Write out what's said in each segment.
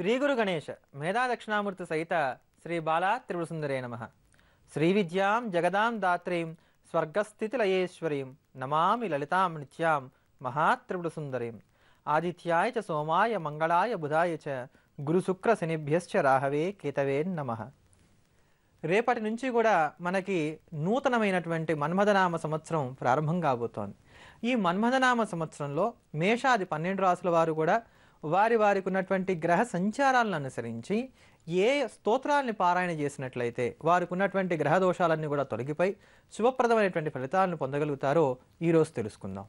శ్రీ గురు గణేశ మేధా దక్షిణామూర్తి సహిత శ్రీ బాలా త్రిపుర సుందరే నమః. శ్రీ విద్యాం జగదాం దాత్రీం స్వర్గస్థితి లయేశ్వరీం నమామి లలితాం నిత్యాం మహాత్రిపుర సుందరీం. ఆదిత్యాయ చ సోమాయ మంగళాయ బుధాయ చ గురు శుక్ర శనిభ్యశ్చ రాహవే కేతవే నమః. రేపటి నుంచి కూడా మనకి నూతనమైనటువంటి మన్మథనామ సంవత్సరం ప్రారంభం కాబోతోంది. ఈ మన్మథనామ సంవత్సరంలో మేషాది 12 రాసుల వారు కూడా వారికి ఉన్నటువంటి గ్రహ సంచారాలను అనుసరించి ఏ స్తోత్రాలని పారాయణ చేసినట్లయితే వారికి ఉన్నటువంటి గ్రహ దోషాలన్నీ కూడా తొలగిపోయి శుభప్రదమైనటువంటి ఫలితాలను పొందగలుగుతారో ఈరోజు తెలుసుకుందాం.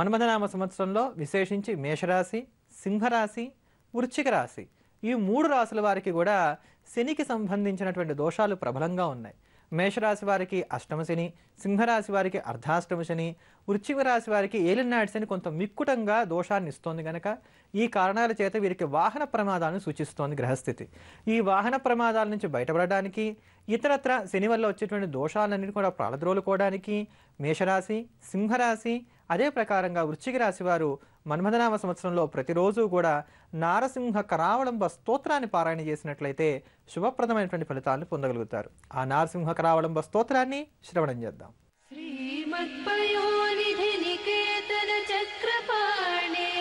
మన్మథనామ సంవత్సరంలో విశేషించి మేషరాశి, సింహరాశి, వృశ్చిక రాశి ఈ 3 రాశుల వారికి కూడా శనికి సంబంధించినటువంటి దోషాలు ప్రబలంగా ఉన్నాయి. మేషరాశి వారికి అష్టమ శని, సింహరాశి వారికి అర్ధాష్టమ శని, వృశ్చిక రాశి వారికి ఏలినాటి శని కొంత మిక్కుటంగా దోషాన్ని ఇస్తోంది కనుక ఈ కారణాల చేత వీరికి వాహన ప్రమాదాలను సూచిస్తోంది గ్రహస్థితి. ఈ వాహన ప్రమాదాల నుంచి బయటపడడానికి ఇతరత్ర శని వల్ల వచ్చేటువంటి దోషాలన్నింటినీ కూడా ప్రాళద్రోలుకోవడానికి మేషరాశి, సింహరాశి అదే ప్రకారంగా వృశ్చిక రాశి వారు మన్మథనామ సంవత్సరంలో ప్రతిరోజు కూడా నారసింహ కరావళంబ స్తోత్రాన్ని పారాయణ చేసినట్లయితే శుభప్రదమైనటువంటి ఫలితాలను పొందగలుగుతారు. ఆ నారసింహ కరావళంబ స్తోత్రాన్ని శ్రవణం చేద్దాం. శ్రీమత్పయోనిధి నికేతన చక్రపాణే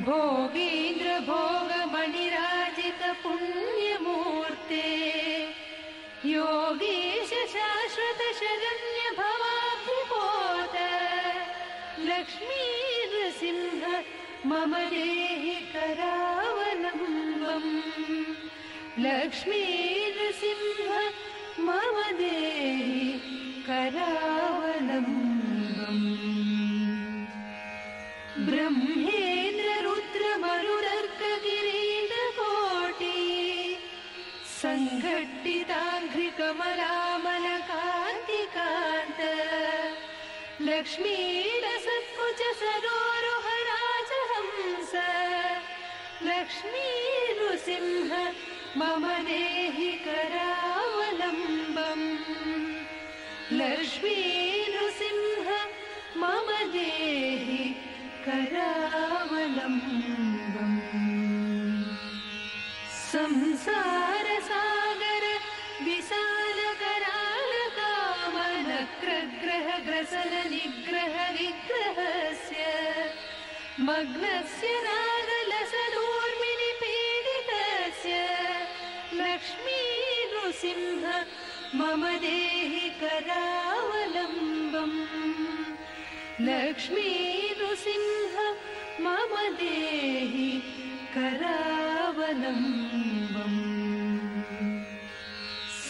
భోగేంద్ర భోగమణిరాజిత పుణ్యమూర్తే యోగీశ శాశ్వత శరణ్య భవాబ్ధిపోత లక్ష్మీ నృసింహ మమ దేహి కరావలంబం లక్ష్మీ నృసింహ మమ దేహి కరావలంబం. బ్రహ్మేంద్ర రుద్ర మరుడర్క కిరీట కోటి సంఘట్టితాంఘ్రి కమలామల కాంతికాంత లక్ష్మీల సత్కుచ సరోరుహ రాజహంస లక్ష్మీ నృసింహ మమ దేహి కరావలంబం లక్ష్మీ నృసింహ మమ దేహి కరావలంబం. సంసార సాగర విశాల కరాళ కామనగ్రగ్రహ గ్రసల నిగ్రహ విగ్రహస్య మగ్నస్య నాగలసదూర్మిని పీడితస్య లక్ష్మీ నృసింహ మమ దేహి కరావలంబం లక్ష్మీ నృసింహ మమ దేహి కరావలంబం.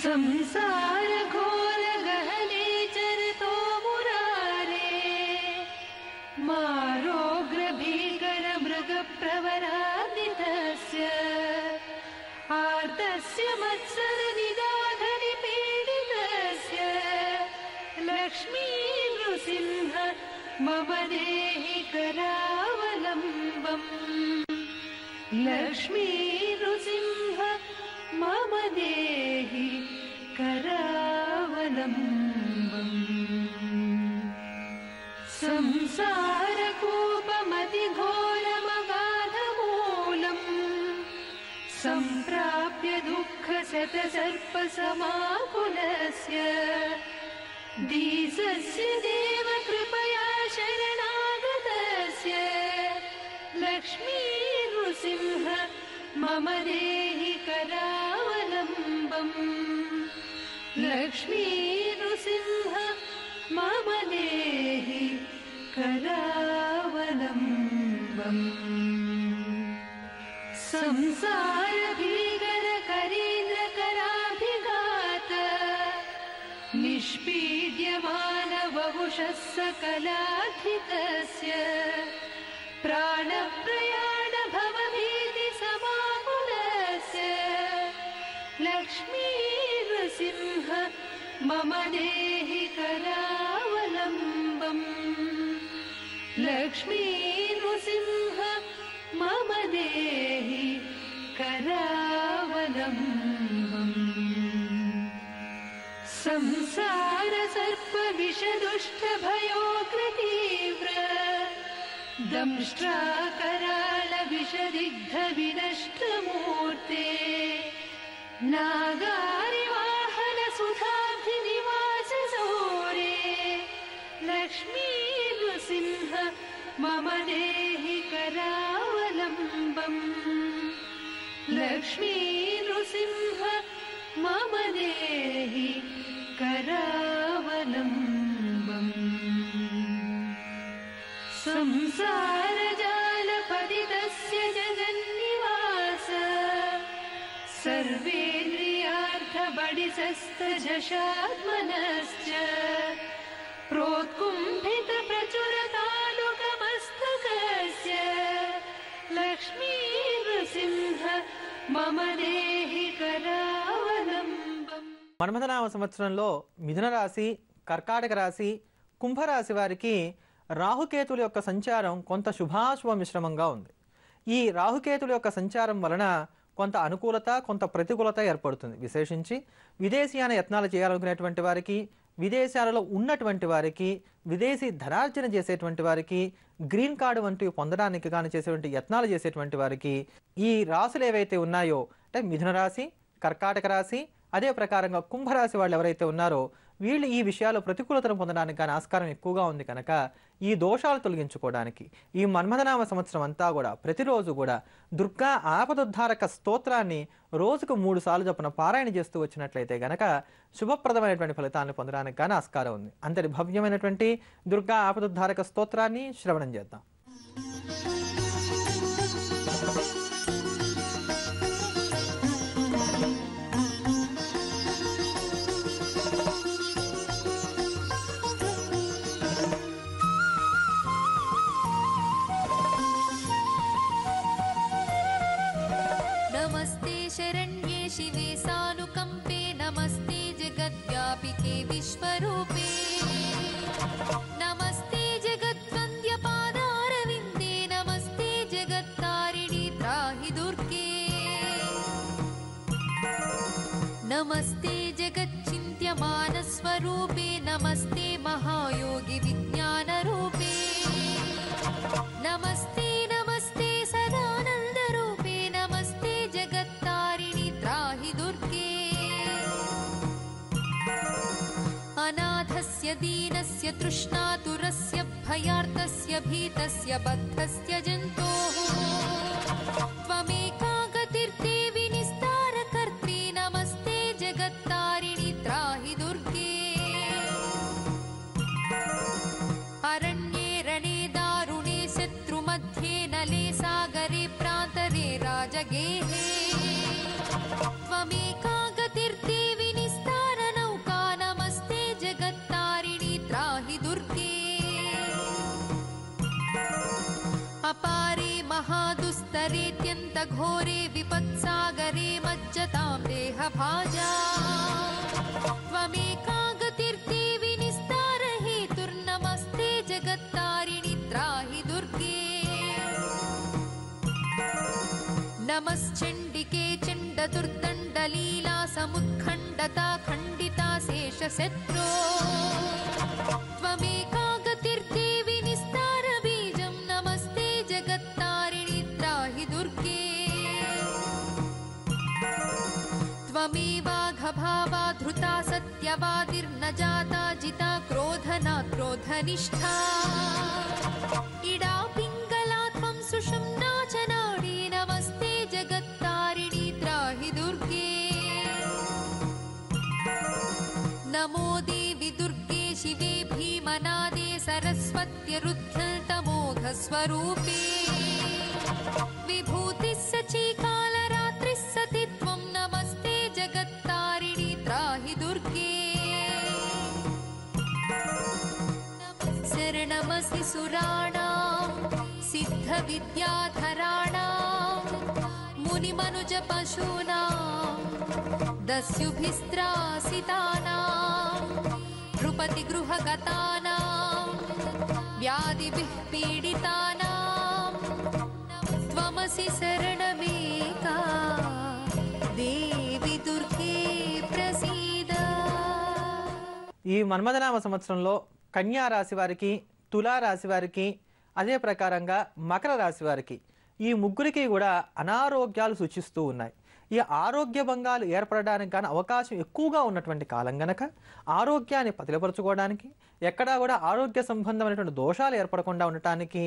సంసార ఘోర గహనే చరతో మురారే మారోగ్ర భీకర మృగ ప్రవరాదితస్య ఆర్తస్య మత్సర నిదాఘని పీడితస్య లక్ష్మీ నృసింహ మమ దేహి కరావలంబం లక్ష్మీ నృసింహ మమ దేహి కరావలంబం. సంసార కూపమతి ఘోరమగాధమూలం సంప్రాప్య దుఃఖ శత సర్ప సమాకులస్య దీసస్య దేవ కృపయా శరణాగతస్య లక్ష్మీ నృసింహ మమ దేహి కరావలంబం లక్ష్మీ నృసింహ మమ దేహి కరావలంబం. సంసార భీకర కరీంద్ర కరాభిఘాత నిష్పీడ్యమాన వపుషః సకలాఖితస్య ప్రాణ ప్రయాణ భవభీతి సమాకులస్య లక్ష్మీ నృసింహ మమ దేహి కరావలంబం లక్ష్మీ నృసింహ మమ దేహి కరావలంబం. సంసార సర్ప విషదుష్ట భయ दंष्ट्राकरालविषदिग्धविनष्टमूर्ते नागारिवाहनसुधाभिनिवाससौरे लक्ष्मी नृसिंह मम देहि करावलम्बम् लक्ष्मी नृसिंह मम देहि करावलम्बम् संसारजालपतितस्य जगन्निवास सर्वेन्द्रियार्थबडिसस्तझषात्मनश्च प्रोत्कुम्भितप्रचुरतालुकमस्तकस्य लक्ष्मी नृसिंह मम देहि करावलम्बम्. మన్మథనామ సంవత్సరంలో మిథున రాశి, కర్కాటక రాశి, కుంభరాశి వారికి రాహుకేతుల యొక్క సంచారం కొంత శుభాశుభ మిశ్రమంగా ఉంది. ఈ రాహుకేతుల యొక్క సంచారం వలన కొంత అనుకూలత, కొంత ప్రతికూలత ఏర్పడుతుంది. విశేషించి విదేశీయాన యత్నాలు చేయాలనుకునేటువంటి వారికి, విదేశాలలో ఉన్నటువంటి వారికి, విదేశీ ధనార్జన చేసేటువంటి వారికి, గ్రీన్ కార్డు వంటివి పొందడానికి కానీ చేసేటువంటి యత్నాలు చేసేటువంటి వారికి ఈ రాశులు ఏవైతే ఉన్నాయో అంటే మిథున రాశి, కర్కాటక రాశి, అదే ప్రకారంగా కుంభరాశి వాళ్ళు ఎవరైతే ఉన్నారో వీళ్ళు ఈ విషయాల్లో ప్రతికూలతను పొందడానికి కానీ ఆస్కారం ఎక్కువగా ఉంది కనుక ఈ దోషాలు తొలగించుకోవడానికి ఈ మన్మథనామ సంవత్సరం అంతా కూడా ప్రతిరోజు కూడా దుర్గా ఆపదుద్ధారక స్తోత్రాన్ని రోజుకు 3 సార్లు చొప్పున పారాయణ చేస్తూ వచ్చినట్లయితే గనక శుభప్రదమైనటువంటి ఫలితాలను పొందడానికి కానీ ఆస్కారం ఉంది. అంతటి భవ్యమైనటువంటి దుర్గా ఆపదుద్ధారక స్తోత్రాన్ని శ్రవణం చేద్దాం. शरण्ये शिवे सानुकम्पे नमस्ते जगद्व्यापिके विश्वरूपे नमस्ते जगद्वन्द्यपादारविन्दे नमस्ते जगत्तारिणि त्राहि दुर्गे नमस्ते जगच्चिन्त्यमानस्वरूपे नमस्ते महायोगि विज्ञानरूपे नमस्ते नमस्ते सदानन्दरूपे नमस्ते जगत्तारिणि त्राहि दुर्गे अनाथस्य दीनस्य तृष्णातुरस्य भयार्तस्य भीतस्य बद्धस्य जन्तोः त्वमेका गतिर्देवि निस्तारकर्त्री नमस्ते जगत्तारिणि त्राहि दुर्गे अरण्ये रणे दारुणे शत्रुमध्ये नले सागरे प्रान्तरे राजगेहे त्वमेका गतिर्देवि निस्तारनौका नमस्ते जगत्तारिणि त्राहि दुर्गे अपारे महादुस्तरेत्यन्तघोरे विपत्सागरे मज्जतां देहभाजा त्वमेका गतिर्देवि निस्तारहेतुर्नमस्ते जगत्तारिणि त्राहि दुर्गे नमश्चण्डिके चण्डदुर्दण्डलीला समुत्खण्डता खण्डिता शेषशत्रो त्वमेका गतिर्देवि निस्तारबीजं नमस्ते जगत्तारिणि त्राहि दुर्गे त्वमेवाघभावा धृता सत्यवादिर्न जाता जिता क्रोधना क्रोधनिष्ठा इडा पिङ्गला त्वं सुषुम्ना च नाडी नमस्ते जगत्तारिणि त्राहि दुर्गे नमो देवि दुर्गे शिवे भीमनादे सरस्वत्यरुद्धतमोघस्वरूपे विभूतिः सचीकालरात्रिः सति त्वं नमस्ते जगत्तारिणि त्राहि दुर्गे शरणमसि सुराणां सिद्धविद्याधराणां मुनिमनुजपशूनां दस्युभिस्त्रासितानां नृपतिगृहगतानां व्याधिभिः पीडितानां त्वमसि शरणमेका देवि दुर्गे प्रसीद. ఈ మన్మథనామ సంవత్సరంలో కన్యా రాశి వారికి, తులా రాశి వారికి, అదే ప్రకారంగా మకర రాశి వారికి ఈ ముగ్గురికి కూడా అనారోగ్యాలు సూచిస్తూ ఉన్నాయి. ఈ ఆరోగ్య భంగాలు ఏర్పడడానికి కానీ అవకాశం ఎక్కువగా ఉన్నటువంటి కాలం గనక ఆరోగ్యాన్ని పదిలపరచుకోవడానికి, ఎక్కడా కూడా ఆరోగ్య సంబంధమైనటువంటి దోషాలు ఏర్పడకుండా ఉండటానికి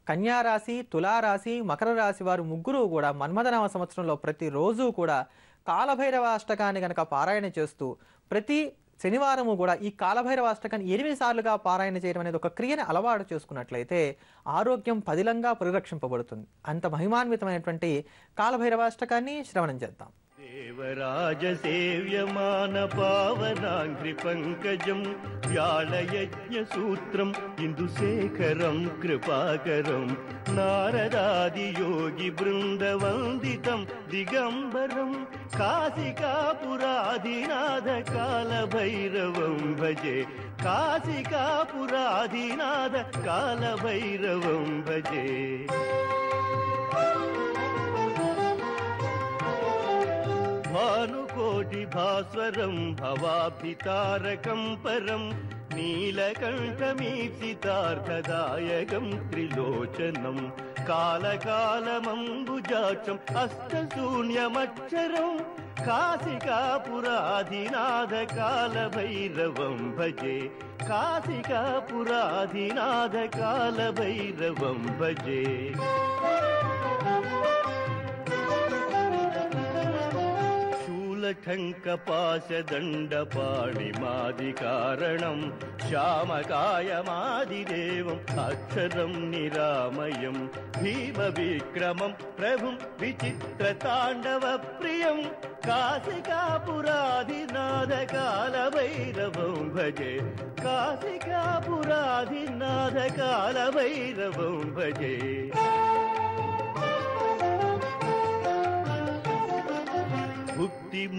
కన్యారాశి, తులారాశి, మకర రాశి వారు ముగ్గురు కూడా మన్మథనామ సంవత్సరంలో ప్రతిరోజు కూడా కాలభైరవాష్టకాన్ని కనుక పారాయణ చేస్తూ ప్రతి శనివారము కూడా ఈ కాలభైరవాష్టకాన్ని 8 సార్లుగా పారాయణ చేయడం అనేది ఒక క్రియని అలవాటు చేసుకున్నట్లయితే ఆరోగ్యం పదిలంగా పరిరక్షింపబడుతుంది. అంత మహిమాన్వితమైనటువంటి కాలభైరవాష్టకాన్ని శ్రవణం చేద్దాం. దేవరాజ సేవ్యమాన పావనాంగ్రి పంకజం వ్యాళయజ్ఞ సూత్రం ఇందుశేఖరం కృపాకరం నారదాది యోగి బృందవందితం దిగంబరం కాశికాపురాధినాథ కాలభైరవం భజే కాశికాపురాధినాథ కాలభైరవం భజే. భానుకోటి భాస్వరం భవాభితారకం పరం నీలకంఠమీప్సితార్థదాయకం త్రిలోచనం కాలకాలమంబుజాక్షం అష్టశూన్యమక్షరం కాశికాపురాధినాథ కాలభైరవం భజే కాశికాపురాధినాథ కాలభైరవం భజే. శూలఠంకపాశదండపాణిమాదికారణం శ్యామకాయమాదిదేవం అక్షరం నిరామయం భీమవిక్రమం ప్రభుం విచిత్రతాండవ ప్రియం కాశికాపురాధినాథ కాలభైరవం భజే కాశికాపురాధినాథ కాలభైరవం భజే.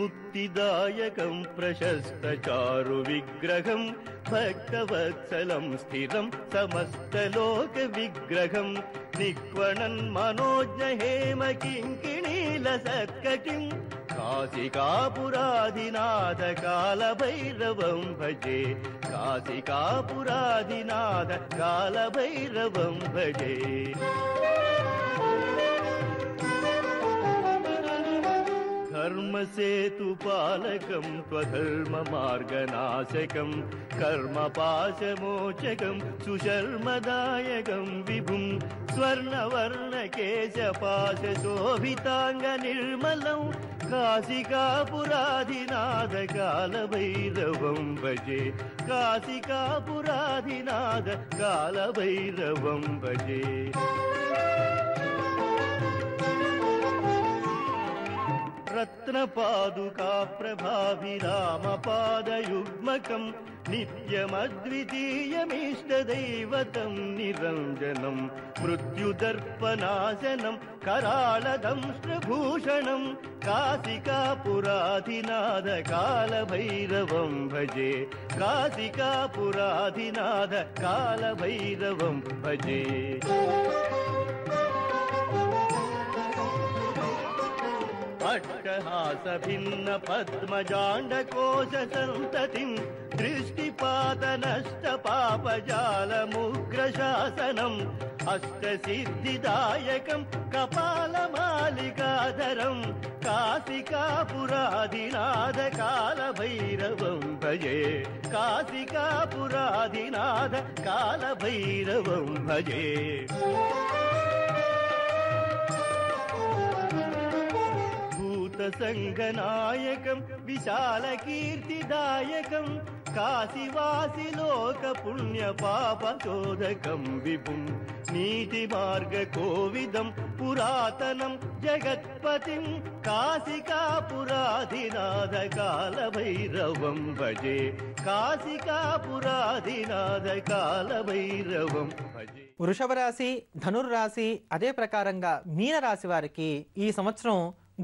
ముక్తిదాయకం ప్రశస్త చారు విగ్రహం భక్తవత్సలం స్థిరం సమస్తలోక విగ్రహం నిక్వణన్ మనోజ్ఞ హేమ కింకిణీల సత్కటిం కాశికాపురాధినాథ కాలభైరవం భజే కాశికాపురాధినాథ కాలభైరవం భజే. ధర్మసేతుపాలకం త్వధర్మమార్గనాశకం కర్మపాశమోచకం సుశర్మదాయకం విభుం స్వర్ణవర్ణకేశపాశోభితాంగ నిర్మలం కాశికాపురాధినాథ కాలభైరవం భజే కాశికాపురాధినాథ కాలభైరవం భజే. రత్నపాదుకా ప్రభావిరామపాదయుగ్మకం నిత్యమద్వితీయమిష్టదైవతం నిరంజనం మృత్యుదర్పనాశనం कराळदंष्ट्रभूषणं काशिकापुराधिनाथ कालभैरवं भजे काशिकापुराधिनाथ कालभैरवं भजे। अट्टहास भिन्न पद्मजाण्डकोश संततिं दृष्टिपात नष्ट पापजालमुग्रशासनम् अष्टसिद्धिदायकं कपालमालिकाधरं काशिकापुराधिनाथ कालभैरवं भजे काशिकापुराधिनाथ कालभैरवं भजे। भूतसङ्गनायकं विशालकीर्तिदायकं काशिवासि लोकपुण्यपापचोदकं विभुं नीतिमार्गकोविदं पुरातनं जगत्पतिं काशिकापुराधिनाथ कालभैरवं भजे काशिकापुराधिनाथ कालभैरवं भजे। వృషభ రాశి, ధనుర్రాశి అదే ప్రకారంగా మీన రాశి వారికి ఈ సంవత్సరం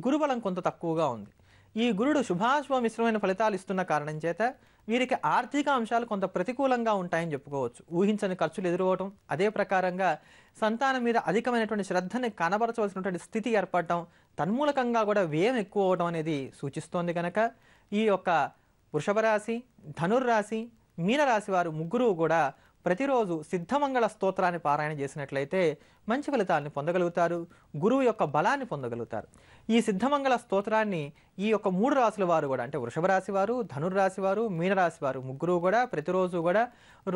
గురుబలం కొంత తక్కువగా ఉంది. ఈ గురుడు శుభాశుభ మిశ్రమైన ఫలితాలు ఇస్తున్న కారణం చేత వీరికి ఆర్థిక అంశాలు కొంత ప్రతికూలంగా ఉంటాయని చెప్పుకోవచ్చు. ఊహించని ఖర్చులు ఎదురవటం, అదే ప్రకారంగా సంతానం మీద అధికమైనటువంటి శ్రద్ధని కనబరచవలసినటువంటి స్థితి ఏర్పడటం, తన్మూలకంగా కూడా వ్యయం ఎక్కువ అవడం అనేది సూచిస్తోంది. కనుక ఈ యొక్క వృషభ రాశి, ధనుర్రాశి, మీనరాశి వారు ముగ్గురు కూడా ప్రతిరోజు సిద్ధమంగళ స్తోత్రాన్ని పారాయణ చేసినట్లయితే మంచి ఫలితాన్ని పొందగలుగుతారు, గురువు యొక్క బలాన్ని పొందగలుగుతారు. ఈ సిద్ధమంగళ స్తోత్రాన్ని ఈ యొక్క 3 రాశుల వారు కూడా, అంటే వృషభ రాశి వారు, ధనుర్రాశి వారు, మీనరాశి వారు ముగ్గురు కూడా ప్రతిరోజు కూడా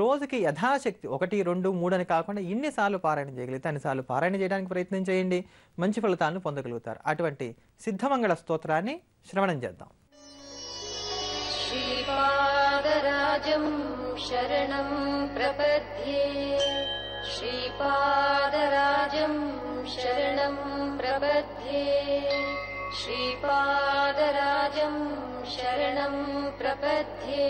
రోజుకి యథాశక్తి 1, 2, 3 అని కాకుండా ఎన్నిసార్లు పారాయణ చేయగలిగితే అన్నిసార్లు పారాయణ చేయడానికి ప్రయత్నం చేయండి, మంచి ఫలితాలను పొందగలుగుతారు. అటువంటి సిద్ధమంగళ స్తోత్రాన్ని శ్రవణం చేద్దాం. श्रीपादराजं शरणं प्रपद्ये श्रीपादराजं शरणं प्रपद्ये श्रीपादराजं शरणं प्रपद्ये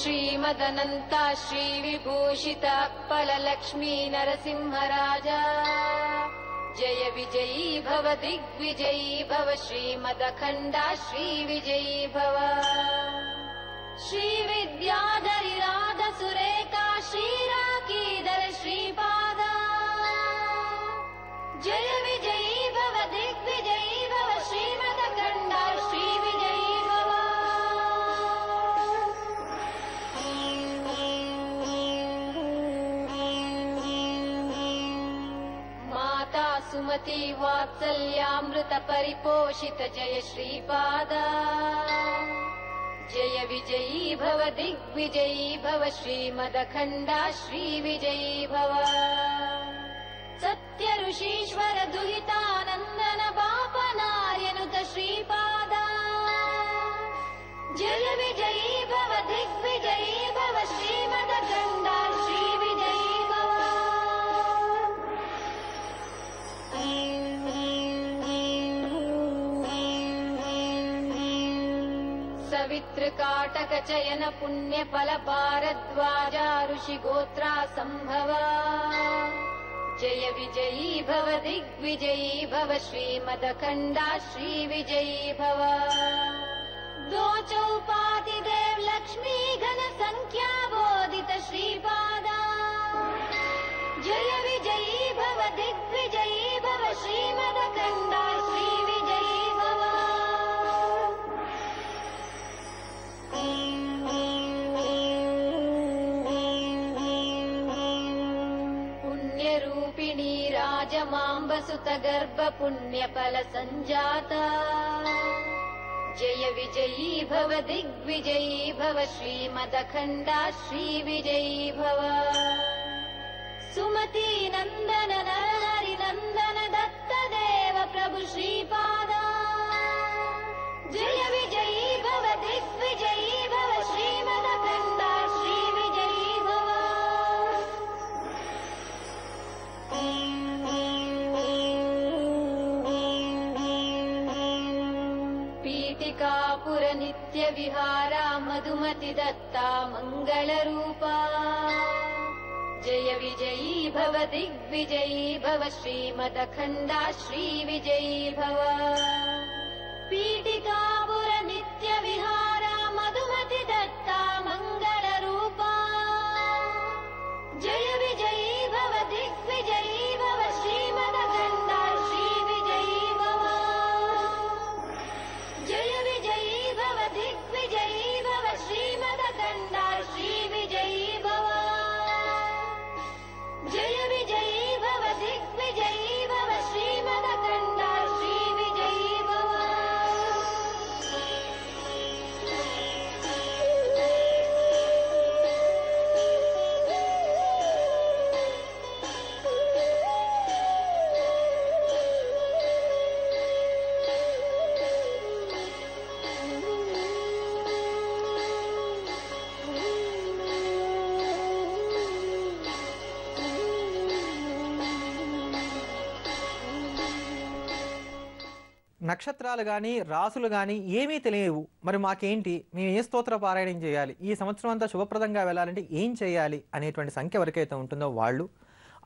श्रीमदनन्ता श्रीविभूषिता फललक्ष्मी नरसिंहराजा जय विजयी भव दिग्विजयी भव श्रीमदखण्डा श्रीविजयी भव श्रीविद्याधरिराध सुरेखा श्रीराकीधर श्रीपादा जय विजयी भव दिग्विजयी भव श्रीमदखण्डा श्रीविजयी भव माता सुमति वात्सल्यामृत परिपोषित जय श्रीपादा जय विजयी भव दिग्विजयी भव श्रीमदखण्डा श्रीविजयी भव सत्य ऋषीश्वर दुहितानन्दन बापनार्यनुत श्रीपादा जय विजयी भव दिग्विजयी भव श्रीमदखण्डा श्रीविजयी भव सवितृकाटक चयन पुण्य फल भारद्वाजा ऋषि गोत्रा संभवा जय विजयी भव दिग्विजयी भव श्रीमदखण्डा श्रीविजयी भव दो चौपाति देव लक्ष्मी घन संख्या बोधित श्रीपादा जय विजयी भव दिग्विजयी भव श्रीमदखण्डा श्रीविजयी भव पुण्यरूपिणी राजमाम्बसुत गर्भ पुण्यफल संजाता जय विजयी भव दिग्विजयी भव श्रीमदखण्डा श्रीविजयी भव सुमती नन्दन नरहरि नन्दन दत्त देव प्रभु श्रीपादा जय विजयी भव दिग्विजयी भव श्रीमदखण्डा श्रीविजयी भव पीतिकापुर नित्य विहारा मधुमति दत्ता मंगलरूपा जय विजयी भव दिग्विजयी भव श्रीमदखण्डा श्रीविजयी भव पीतिकापुर नित्य विहारा मधुमति दत्ता मंगलरूपा जय विजयी भव दिग्विजयी भव श्रीमदखण्डा श्रीविजयी भव जय विजयी भव दिग्विजयी भव श्रीमदखण्डा श्रीविजयी भव जय विजयी भव दिग्विजयी भव श्रीमदखण्डा श्रीविजयी भव నక్షత్రాలు కానీ రాసులు కానీ ఏమీ తెలియవు, మరి మాకేంటి, మేము ఏ స్తోత్ర పారాయణం చేయాలి, ఈ సంవత్సరం అంతా శుభప్రదంగా వెళ్ళాలంటే ఏం చేయాలి అనేటువంటి సంఖ్య ఎవరికైతే ఉంటుందో వాళ్ళు,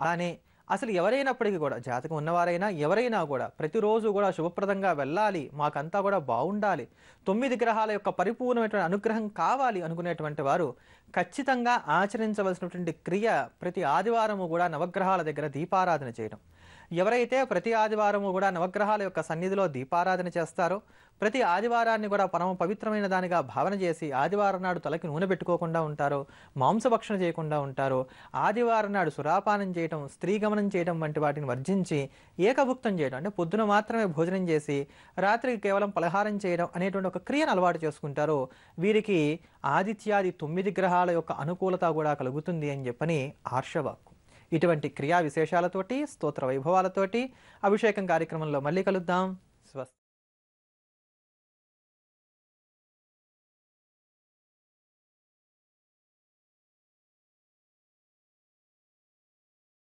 అలానే అసలు ఎవరైనప్పటికీ కూడా జాతకం ఉన్నవారైనా ఎవరైనా కూడా ప్రతిరోజు కూడా శుభప్రదంగా వెళ్ళాలి, మాకంతా కూడా బాగుండాలి, 9 గ్రహాల యొక్క పరిపూర్ణమైనటువంటి అనుగ్రహం కావాలి అనుకునేటువంటి వారు ఖచ్చితంగా ఆచరించవలసినటువంటి క్రియ ప్రతి ఆదివారము కూడా నవగ్రహాల దగ్గర దీపారాధన చేయడం. ఎవరైతే ప్రతి ఆదివారము కూడా నవగ్రహాల యొక్క సన్నిధిలో దీపారాధన చేస్తారో, ప్రతి ఆదివారాన్ని కూడా పరమ పవిత్రమైన దానిగా భావన చేసి ఆదివారం నాడు తలకి నూనె పెట్టుకోకుండా ఉంటారో, మాంసభక్షణ చేయకుండా ఉంటారో, ఆదివారం నాడు సురాపానం చేయడం, స్త్రీ గమనం చేయడం వంటి వాటిని వర్జించి ఏకభుక్తం చేయడం, అంటే పొద్దున మాత్రమే భోజనం చేసి రాత్రికి కేవలం పలహారం చేయడం అనేటువంటి ఒక క్రియను అలవాటు చేసుకుంటారో వీరికి ఆదిత్యాది 9 గ్రహాల యొక్క అనుకూలత కూడా కలుగుతుంది అని చెప్పని ఆర్షవాక్కు. ఇటువంటి క్రియా విశేషాలతోటి స్తోత్ర వైభవాలతోటి అభిషేకం కార్యక్రమంలో మళ్ళీ కలుద్దాం. స్వస్తి.